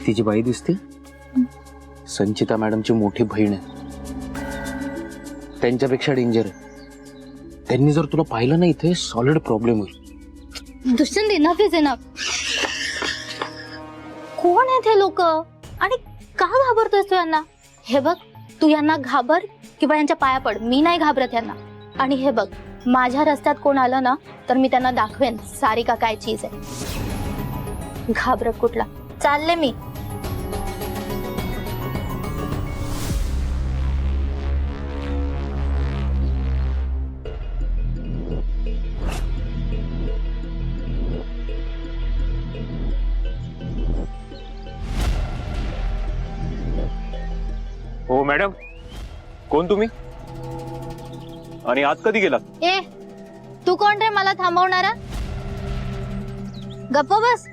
ती जी बाई दिसते संचिता मॅडमची मोठी बहीण आहे, त्यांच्यापेक्षा डेंजर आहे. त्यांनी जर तुला पाहिलं ना इथे सॉलिड प्रॉब्लेम होईल. Dushyant enough is enough. कोण आहेत हे लोक आणि का घाबरतोयस तू यांना? हे बघ, तू यांना घाबर किंवा यांच्या पाया पड, मी नाही घाबरत यांना. आणि हे बघ, माझ्या रस्त्यात कोण आलं ना तर मी त्यांना दाखवेन सारिका काय चीज आहे. घाबरत कुठला, चालले मी. हो मॅडम, कोण तुम्ही आणि आत कधी गेलात? ए, तू कोण रे मला थांबवणारा? गप्प बस,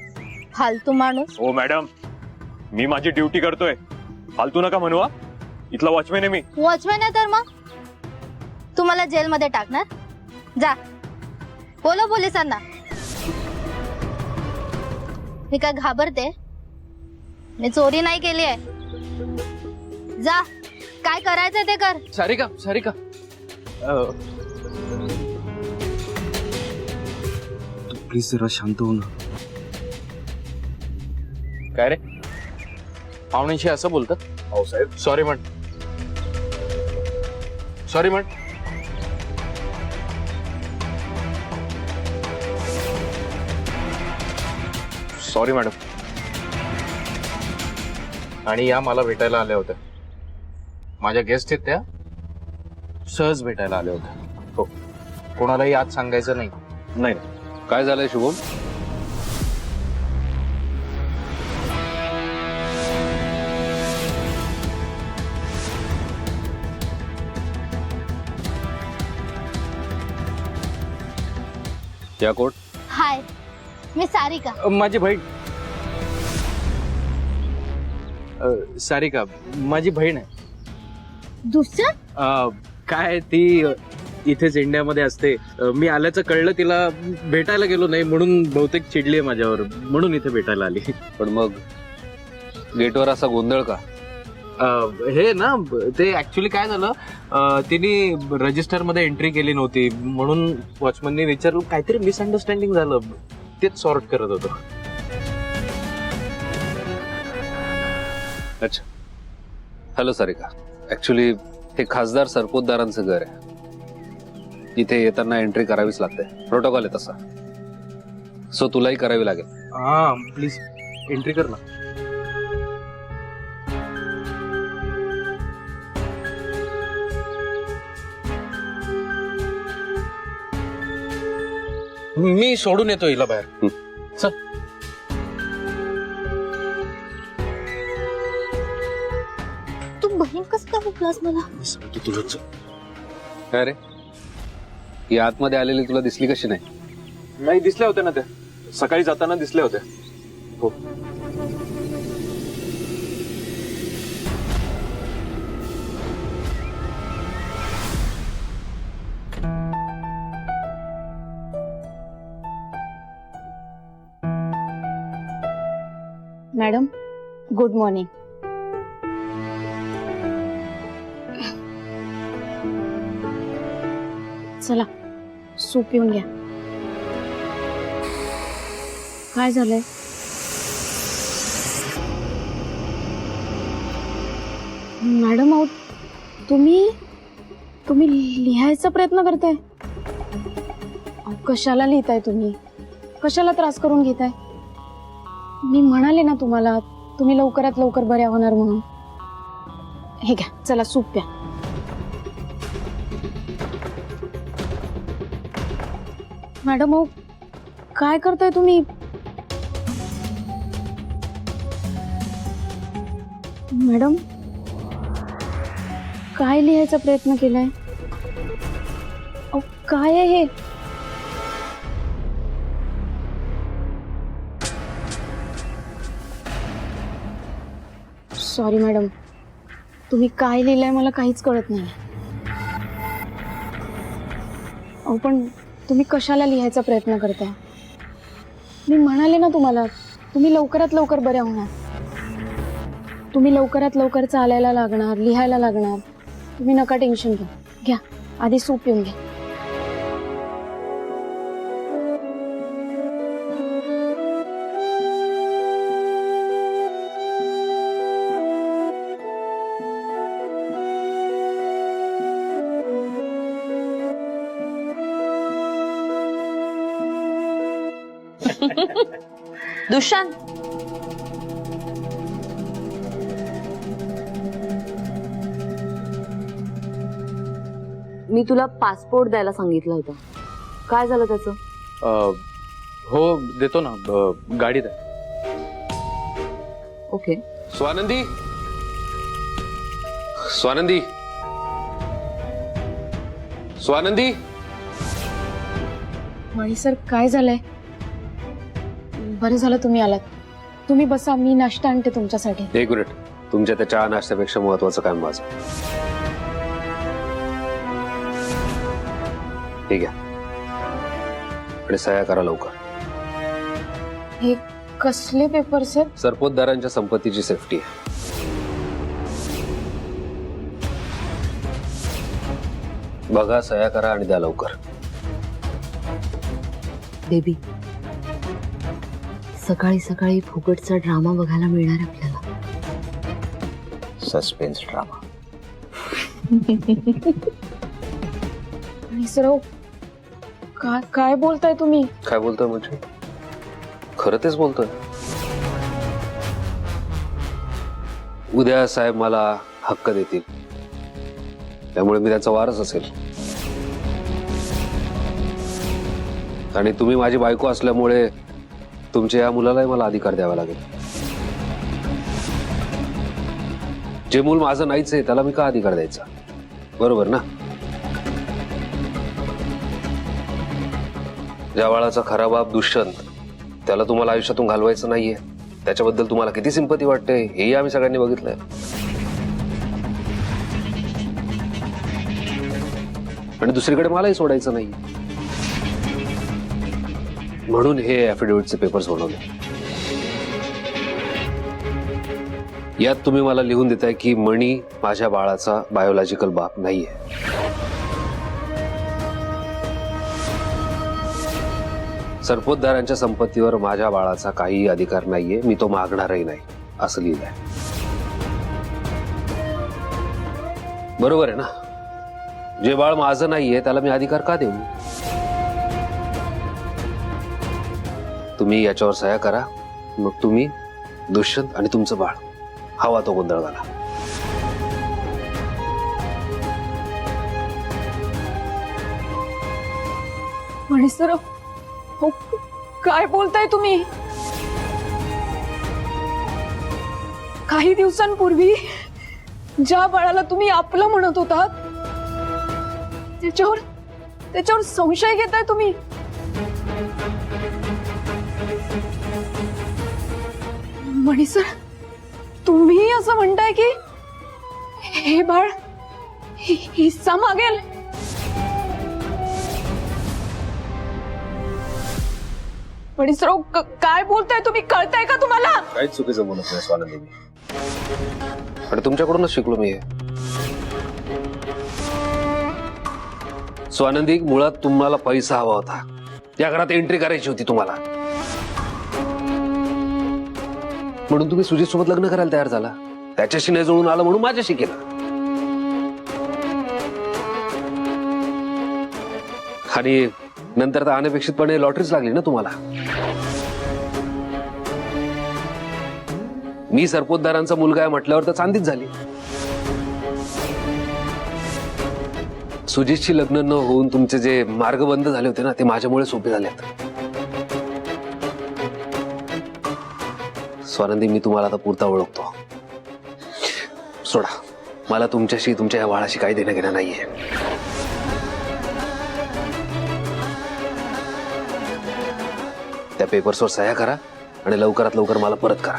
फालतू माणूस. हो मॅडम, मी माझी ड्युटी करतोय, फालतू नका म्हणू. इथला वॉचमॅन आहे मी. वॉचमॅन आहे तर मग तू मला जेलमध्ये टाकणार? जा, बोलो पोलिसांना. मी काय घाबरते? मी चोरी नाही केली आहे. जा, काय करायचं ते कर. सारिका, सारिका, तू प्लीज जरा शांत हो ना. काय रे, पाहुण्यांशी असं बोलतात? हो साहेब. सॉरी म्हण, सॉरी म्हण. Sorry madam. आणि या मला भेटायला आल्या होत्या. माझ्या गेस्ट आहेत त्या, सहज भेटायला आल्या होत्या. हो, कोणालाही आज सांगायचं नाही. नाही. काय झालंय शुभम? या कोट. हाय, मी सारिका. माझी बहीण सारिका, माझी बहीण आहे. दुष्यंत? काय ती इथेच इंडियामध्ये असते. मी आल्याचं कळलं तिला, भेटायला गेलो नाही म्हणून बहुतेक चिडली माझ्यावर, म्हणून इथे भेटायला आली. पण मग गेटवर असा गोंधळ का? हे ना, ते ऍक्च्युली काय झालं, तिने रजिस्टर मध्ये एंट्री केली नव्हती म्हणून वॉचमनने विचारलं, काहीतरी मिसअंडरस्टँडिंग झालं, तेच सॉर्ट करत होतो. अच्छा. हॅलो सारिका, ऍक्च्युली हे खासदार सरपोतदारांचं घर आहे. इथे येताना एंट्री करावीच लागते, प्रोटोकॉल आहे तसा. सो तुलाही करावी लागेल. हा प्लीज एंट्री कर ना. मी सोडून येतो हिला बाहेर. चल. तू बहीण कसं काय हुकलास मला? सांगतो तुलाच. काय रे, ही आतमध्ये आलेली तुला दिसली कशी नाही? नाही, दिसल्या होत्या ना त्या, सकाळी जाताना दिसल्या होत्या. हो. Madam, good morning. चला, सूप पिऊन घ्या. काय झालंय? मॅडम, अहो तुम्ही लिहायचा प्रयत्न करताय? कशाला लिहिताय तुम्ही? कशाला त्रास करून घेताय? मी म्हणाले ना तुम्हाला, तुम्ही लवकरात लवकर बऱ्या होणार म्हणून. हे घ्या, चला सूप प्या. मॅडम, अहो काय करताय तुम्ही? मॅडम, काय लिहायचा प्रयत्न केलाय? अहो काय आहे हे? सॉरी मॅडम, तुम्ही काय लिहिलंय मला काहीच कळत नाही. अहो पण तुम्ही कशाला लिहायचा प्रयत्न करताय? मी म्हणाले ना तुम्हाला, तुम्ही लवकरात लवकर बऱ्या होणार. तुम्ही लवकरात लवकर चालायला लागणार, लिहायला लागणार. तुम्ही नका टेन्शन घेऊ. घ्या, आधी सूप पिऊन घ्या. दुशांत, मी तुला पासपोर्ट द्यायला सांगितलं होतं. काय झालं त्याचं? हो देतो ना, गाडीत आहे. ओके. स्वानंदी, स्वानंदी, स्वानंदी. मणी सर, काय झालंय? बरं झालं तुम्ही आलात. तुम्ही बसा, मी नाश्ता आणते तुमच्यासाठी. एक मिनिट, तुमच्या त्या चहा नाश्त्यापेक्षा महत्वाचं काम माझं. ठीक आहे, आणि सह्या करा लवकर. हे कसले पेपर्स आहेत? सरपोतदारांच्या संपत्तीची सेफ्टी आहे. बघा, सह्या करा आणि द्या लवकर. बेबी, सकाळी सकाळी फुकटचा ड्रामा बघायला मिळणार आपल्याला. Suspense drama. आणि सर, काय बोलताय तुम्ही? काय बोलतोय म्हणजे? खरं तेच बोलतोय. उद्या साहेब मला हक्क देतील, त्यामुळे मी त्यांचा वारस असेल. आणि तुम्ही माझी बायको असल्यामुळे तुमच्या या मुलालाही मला अधिकार द्यावा लागेल. जे मूल माझं नाहीच आहे त्याला मी का अधिकार द्यायचा? बरोबर ना? ज्या बाळाचा खरा बाप दुष्यंत, त्याला तुम्हाला आयुष्यातून घालवायचं नाहीये, त्याच्याबद्दल तुम्हाला किती सिंपती वाटते हेही आम्ही सगळ्यांनी बघितलंय. आणि दुसरीकडे मलाही सोडायचं नाही, म्हणून हे ऍफिडेव्हिटचे पेपर्स बनवले. यात तुम्ही मला लिहून देताय की मणी माझ्या बाळाचा बायोलॉजिकल बाप नाहीये. सरपोतदारांच्या संपत्तीवर माझ्या बाळाचा काहीही अधिकार नाहीये, मी तो मागणारही नाही, असं लिहिलंय. बरोबर आहे ना? जे बाळ माझं नाहीये त्याला मी अधिकार का देऊ? तुम्ही याच्यावर सह्या करा, मग तुम्ही, दुष्यंत आणि तुमचं बाळ हवा तो गोंधळ घाला. मणी सर, हो, काय बोलताय तुम्ही? काही दिवसांपूर्वी ज्या बाळाला तुम्ही आपलं म्हणत होतात त्याच्यावर संशय घेताय तुम्ही. मणी सर, तुम्ही असं म्हणताय की हे बाळ हिस्सा मागेल? मणी सर, काय बोलताय तुम्ही? कळताय का तुम्हाला? काहीच चुकीचं बोलत नाही स्वानंदी मी, आणि तुमच्याकडूनच शिकलो मी हे. स्वानंदी, मुळात तुम्हाला पैसा हवा होता, या घरात एंट्री करायची होती तुम्हाला, म्हणून तुम्ही सुजित सोबत लग्न करायला तयार झाला. त्याच्याशी नाही जुळून आलं म्हणून माझ्याशी केलं. आणि नंतर तर अनपेक्षितपणे लॉटरीच लागली ना तुम्हाला. मी सरपोतदारांचा मुलगा आहे म्हटल्यावर तर चांदीच झाली. सुजितशी लग्न न होऊन तुमचे जे मार्ग बंद झाले होते ना, ते माझ्यामुळे सोपे झाले. स्वानंदी, मी तुम्हाला आता पुरता ओळखतो. सोडा, मला तुमच्याशी, तुमच्या या बाळाशी काही देणं घेणं नाहीये. त्या पेपर्सवर सह्या करा आणि लवकरात लवकर मला परत करा.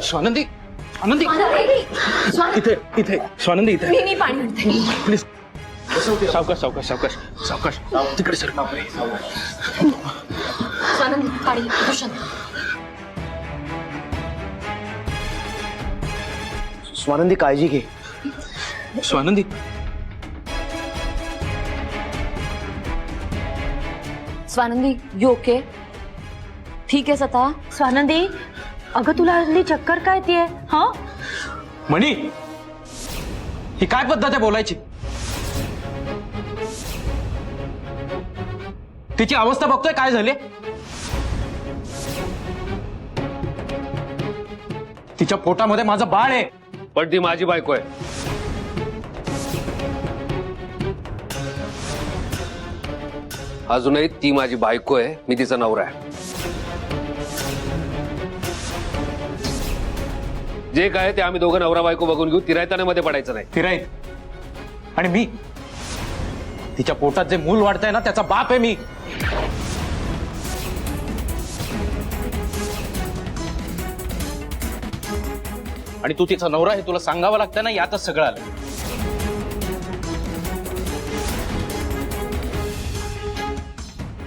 स्वानंदी, आनंदी, इथे इथे स्वानंदी, इथे मी पाणी आणते. प्लीज. सावकाश सावकाश सावकाश सावकाश, तिकडे सर. स्वानंदी काढी दुष्यंत. स्वानंदी काळजी घे. Swanandi Swanandi you okay? ठीक आहेस आता? स्वानंदी अगं तुला हल्ली चक्कर काय येतेय? हा मणी, ही काय पद्धत आहे बोलायची? तिची अवस्था बघतोय काय झाली. तिच्या पोटामध्ये माझं बाळ आहे. पण ती माझी बायको आहे. अजूनही ती माझी बायको आहे, मी तिचा नवरा आहे. जे काय ते आम्ही दोघं नवरा बायको बघून घेऊ. तिरायतानामध्ये पडायचं नाही. तिराईत आणि मी, तिच्या पोटात जे मूल वाढतंय ना त्याचा बाप आहे मी. आणि तू तिचा नवरा हे तुला सांगावं लागतं ना, यातच सगळं आलं.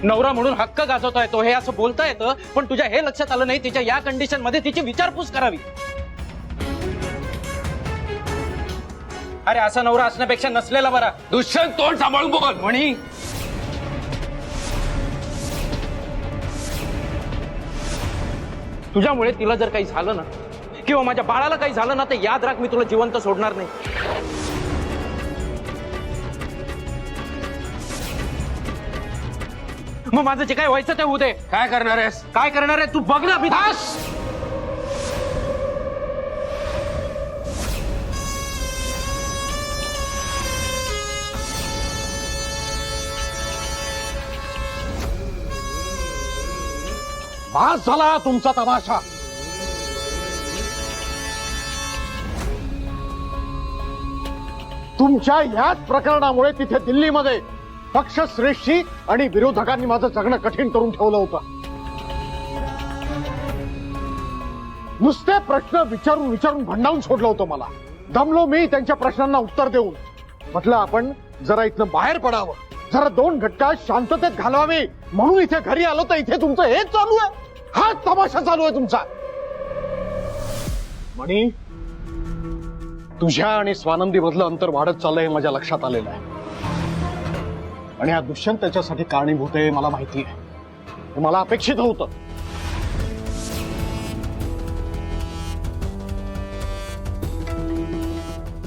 नवरा म्हणून हक्क गाजवता येतो हे असं बोलता येतं, पण तुझ्या हे लक्षात आलं नाही तिच्या या कंडिशन मध्ये तिची विचारपूस करावी. अरे असा नवरा असण्यापेक्षा नसलेला बरा. दुष्यंत तोंड सांभाळून बोल. म्हणी तुझ्यामुळे तिला जर काही झालं ना किंवा माझ्या बाळाला काही झालं ना तर याद राख, मी तुला जिवंत सोडणार नाही. मग माझं जे काय व्हायचं ते होऊ दे. काय करणार आहेस? काय करणार आहे तू बघ ना. भास झाला तुमचा तमाशा. तुमच्या याच प्रकरणामुळे तिथे दिल्लीमध्ये पक्षश्रेष्ठी आणि विरोधकांनी माझं जगणं कठीण करून ठेवलं होतं. नुसते प्रश्न विचारून विचारून भंडावून सोडलं होतं मला. दमलो मी त्यांच्या प्रश्नांना उत्तर देऊन. म्हटलं आपण जरा इथनं बाहेर पडावं, जरा 2 घटकात शांततेत घालवावी म्हणून इथे घरी आलो तर इथे तुमचं हेच चालू आहे. हा तमाशा चालू आहे तुमचा. मणी, तुझ्या आणि स्वानंदी मधलं अंतर वाढत चाललंय हे माझ्या लक्षात आलेलं आहे. आणि हा दुष्यंत त्याच्यासाठी कारणीभूत आहे मला माहिती आहे. हे मला अपेक्षित होतं.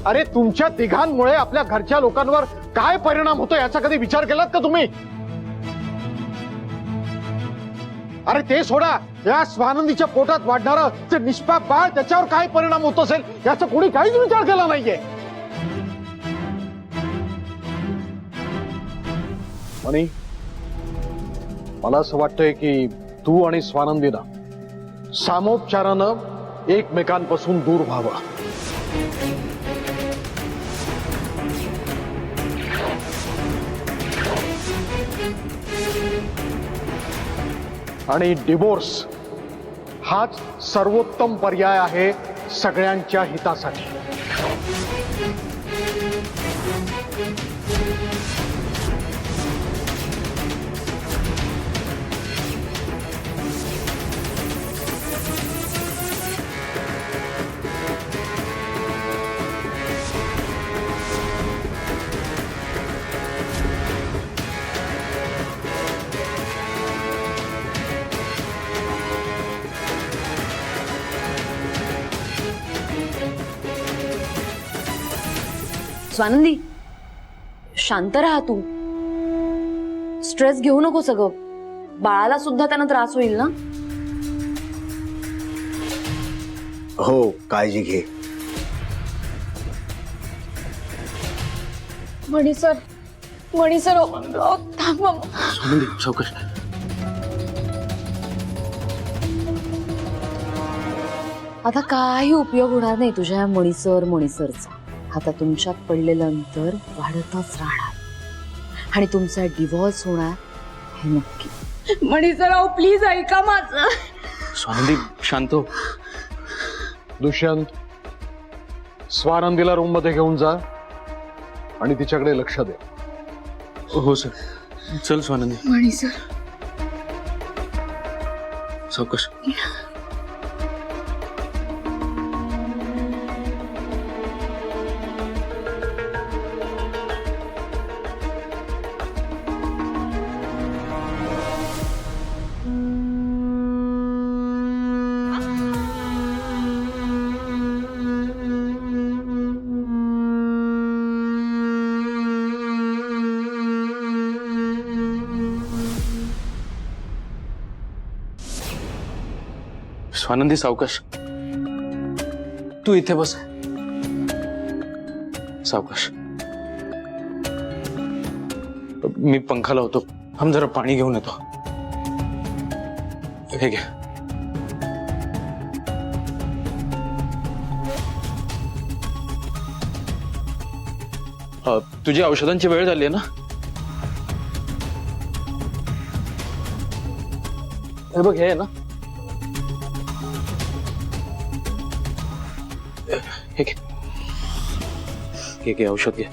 अरे तुमच्या तिघांमुळे आपल्या घरच्या लोकांवर काय परिणाम होतो याचा कधी विचार केलात का तुम्ही? अरे ते सोडा, या स्वानंदीच्या पोटात वाढणारं ते निष्पाप बाळ त्याच्यावर काय परिणाम होत असेल याचा कोणी काहीच विचार केला नाहीये. आणि मला असं वाटतंय की तू आणि स्वानंदीनं सामोपचारानं एकमेकांपासून दूर व्हावं. आणि डिवोर्स हाच सर्वोत्तम पर्याय आहे सगळ्यांच्या हितासाठी. स्वानंदी शांत राहा तू. स्ट्रेस घेऊ नको. सगळं बाळाला सुद्धा त्यांना त्रास होईल ना. हो काळजी घे. मणी सर थांबा. सावकाश. आता काही उपयोग होणार नाही तुझ्या मणीसरचा. आता तुमच्यात पडलेलं अंतर वाढतच राहणार आणि तुमचा डिवोर्स होणार हे नक्की. मणी सर प्लीज ऐका माझं. स्वानंदी शांत हो. दुष्यंत, स्वानंदीला रूम मध्ये घेऊन जा आणि तिच्याकडे लक्ष दे. हो सर. चल स्वानंदी. मणी सर सावकाश. स्वानंदी सावकाश. तू इथे बस. सावकाश. मी पंखा लावतो. हम जरा पाणी घेऊन येतो. हे घे. तुझी औषधांची वेळ झाली आहे ना. हे बघ, हे आहे ना. हे घे. घे घे औषध घे.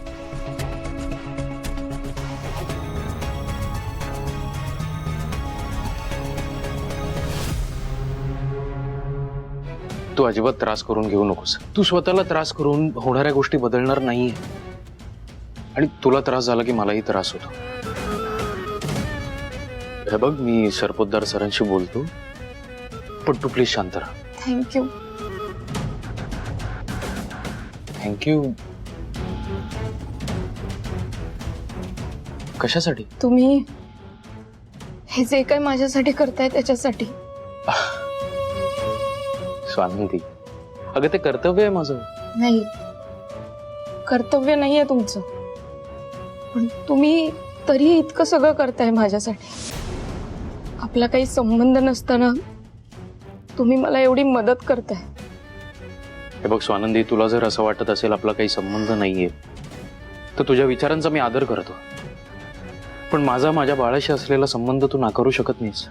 तू अजिबात त्रास करून घेऊ नकोस. तू स्वतःला त्रास करून होणाऱ्या गोष्टी बदलणार नाहीये. आणि तुला त्रास झाला की मलाही त्रास होतो. हे बघ, मी सरपोतदार सरांशी बोलतो, पण तू प्लीज शांत राहा. थँक्यू. थँक्यू. कशासाठी? तुम्ही हे जे काही माझ्यासाठी करताय त्याच्यासाठी. स्वानंदी, अगं ते कर्तव्य आहे माझं. नाही, कर्तव्य नाहीये तुमचं, पण तुम्ही तरी इतकं सगळं करताय माझ्यासाठी. आपला काही संबंध नसताना तुम्ही मला एवढी मदत करताय. हे बघ स्वानंदी, तुला जर असं वाटत असेल आपला काही संबंध नाहीये, तर तुझ्या विचारांचा मी आदर करतो. पण माझ्या बाळाशी असलेला संबंध तू नाकारू शकत नाहीस.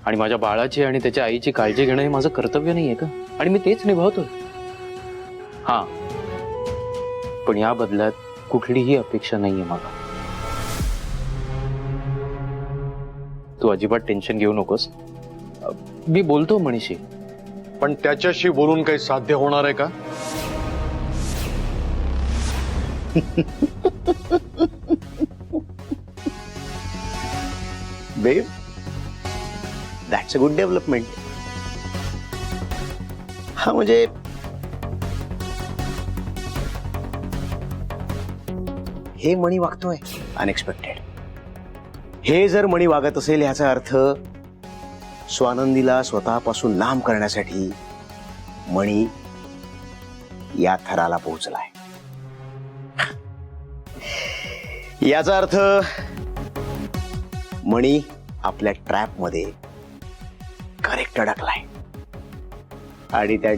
आणि माझ्या बाळाची आणि त्याच्या आईची काळजी घेणं हे माझं कर्तव्य नाहीये का? आणि मी तेच निभावतोय. हा, पण या बदल्यात कुठलीही अपेक्षा नाहीये मला. तू अजिबात टेन्शन घेऊ नकोस. मी बोलतो मनीषी. पण त्याच्याशी बोलून काही साध्य होणार आहे का? बेब, दॅट्स अ गुड डेव्हलपमेंट. हा म्हणजे हे मणी वागतोय अनएक्सपेक्टेड. हे जर मणी वागत असेल याचा अर्थ स्वानंदीला स्वतःपासून लांब करण्यासाठी मणी या थराला पोहोचलाय. याचा अर्थ मणी आपल्या ट्रॅप मध्ये करेक्ट अडकलाय. आणि त्या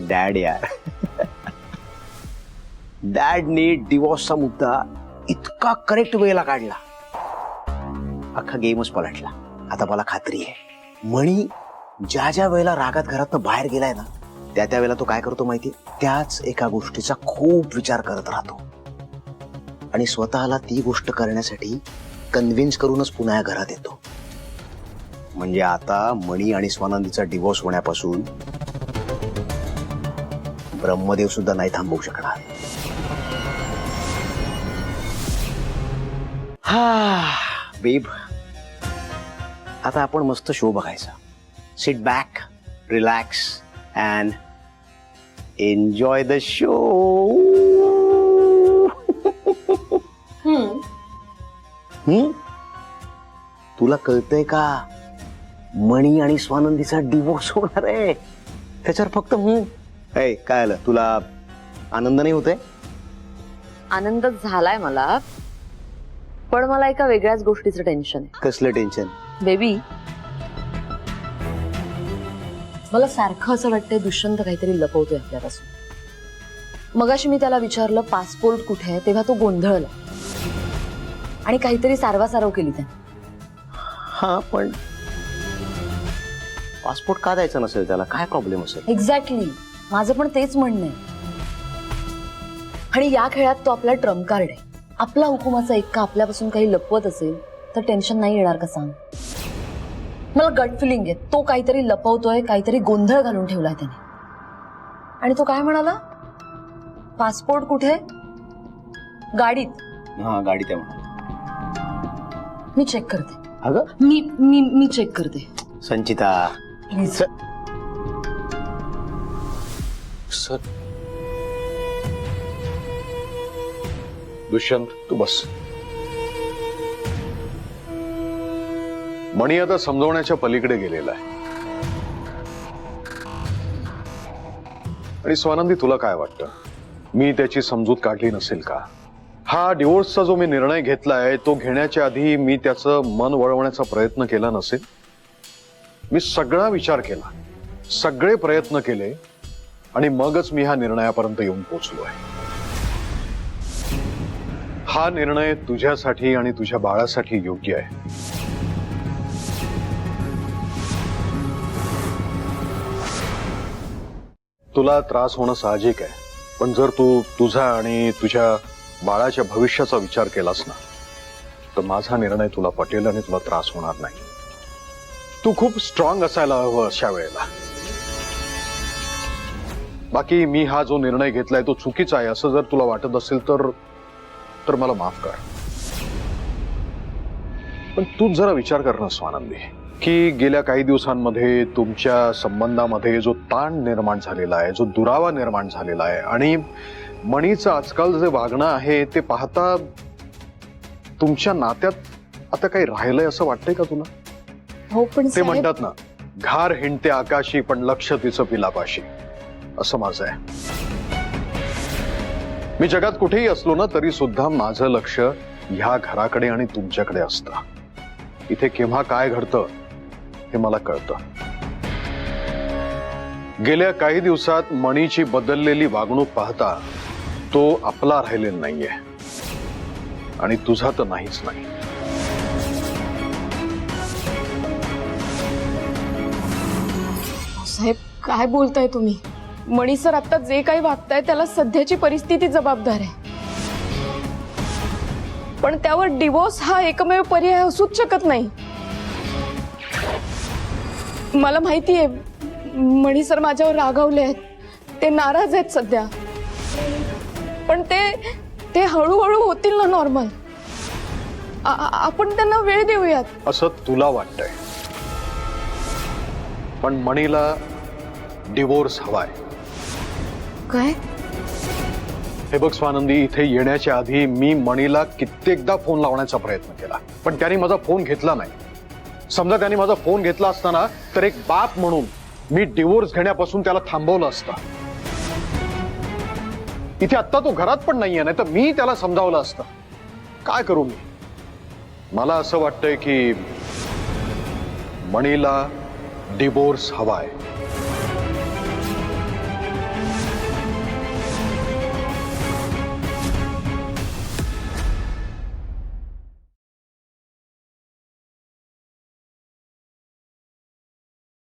डॅडने डिवॉर्सचा मुद्दा इतका करेक्ट वेळेला काढला, अख्खा गेमच पलटला. आता मला खात्री आहे मणी ज्या ज्या वेळेला रागात घरातनं बाहेर गेलाय ना, त्या वेळेला तो काय करतो माहिती? त्याच एका गोष्टीचा खूप विचार करत राहतो आणि स्वतःला ती गोष्ट करण्यासाठी कन्व्हिन्स करूनच पुन्हा घरात येतो. म्हणजे आता मणी आणि स्वानंदीचा डिवोर्स होण्यापासून ब्रह्मदेव सुद्धा नाही थांबवू शकणार. हा बेब, आता आपण मस्त शो बघायचा. Sit back, relax and enjoy the show. तुला कळतंय का? मणी आणि स्वानंदीचा डिवोर्स होणार आहे. त्याच्यावर फक्त काय आलं तुला? आनंद नाही होतोय? आनंद झालाय मला, पण मला एका वेगळ्याच गोष्टीचं टेन्शन आहे. कसलं टेन्शन? बेबी, मला सारखं असं वाटतंय दुष्यंत काहीतरी लपवतोय आपल्यापासून. मगाशी मी त्याला विचारलं पासपोर्ट कुठे आहे, तेव्हा तो गोंधळला आणि काहीतरी सारवासारव केली त्याने. हा, पण पासपोर्ट का द्यायचा नसेल त्याला? काय प्रॉब्लेम असेल? एक्झॅक्टली, माझं पण तेच म्हणणं आहे. आणि या खेळात तो आपला ट्रम्प कार्ड आहे. आपला हुकुमाचा एक्का आपल्यापासून काही लपवत असेल तर टेन्शन नाही येणार का सांग? मला गट फिलिंग आहे तो काहीतरी लपवतोय, काहीतरी गोंधळ घालून ठेवलाय त्याने. आणि तो काय म्हणाला, पासपोर्ट कुठे? गाडीत. हा गाडीत आहे म्हणा. मी चेक करते. अगं मी मी मी चेक करते संचिता, प्लीज. सर दुष्यंत तू बस. मणी आता समजवण्याच्या पलीकडे गेलेला आहे. आणि स्वानंदी तुला काय वाटतं, मी त्याची समजूत काढली नसेल का? हा डिवोर्सचा जो मी निर्णय घेतलाय तो घेण्याच्या आधी मी त्याचं मन वळवण्याचा प्रयत्न केला नसेल? मी सगळा विचार केला, सगळे प्रयत्न केले आणि मगच मी ह्या निर्णयापर्यंत येऊन पोहोचलोय. हा निर्णय तुझ्यासाठी आणि तुझ्या बाळासाठी योग्य आहे. तुला त्रास होणं साहजिक आहे, पण जर तू तुझा आणि तुझ्या बाळाच्या भविष्याचा विचार केलास ना, तर माझा निर्णय तुला पटेल आणि तुला त्रास होणार नाही. तू खूप स्ट्रॉंग असायला हवं अशा वेळेला. बाकी मी हा जो निर्णय घेतलाय तो चुकीचा आहे असं जर तुला वाटत असेल तर मला माफ कर. पण तू जरा विचार कर ना स्वानंदी, की गेल्या काही दिवसांमध्ये तुमच्या संबंधामध्ये जो ताण निर्माण झालेला आहे, जो दुरावा निर्माण झालेला आहे, आणि मणीचं आजकाल जे वागणं आहे ते पाहता तुमच्या नात्यात आता काही राहिलंय असं वाटतंय का तुला? हो पण ते साहेब, म्हणतात ना, घार हिंडते आकाशी पण लक्ष तिचं पिलापाशी, असं माझं आहे. मी जगात कुठेही असलो ना तरी सुद्धा माझं लक्ष ह्या घराकडे आणि तुमच्याकडे असतं. इथे केव्हा काय घडतं हे मला कळतं. गेल्या काही दिवसात मणीची बदललेली वागणूक पाहता तो आपला राहिलेला नाहीये आणि तुझा तर नाहीच नाही. साहेब काय बोलताय तुम्ही? मणी सर आता जे काही वागताय त्याला सध्याची परिस्थिती जबाबदार आहे, पण त्यावर डिवोर्स हा एकमेव पर्याय असूच शकत नाही. मला माहितीये मणी सर माझ्यावर रागावले आहेत, ते नाराज आहेत सध्या, पण ते हळूहळू होतील ना नॉर्मल. आपण त्यांना वेळ देऊयात. असं तुला वाटतंय, पण मणीला डिवोर्स हवाय. काय? हे बघ स्वानंदी, इथे येण्याच्या आधी मी मणीला कित्येकदा फोन लावण्याचा प्रयत्न केला, पण त्याने माझा फोन घेतला नाही. समजा त्याने माझा फोन घेतला असताना तर एक बाप म्हणून मी डिवोर्स घेण्यापासून त्याला थांबवलं असतं. इथे आत्ता तो घरात पण नाहीये, नाही तर मी त्याला समजावलं असतं. काय करू मी? मला असं वाटतंय की मणीला डिवोर्स हवाय.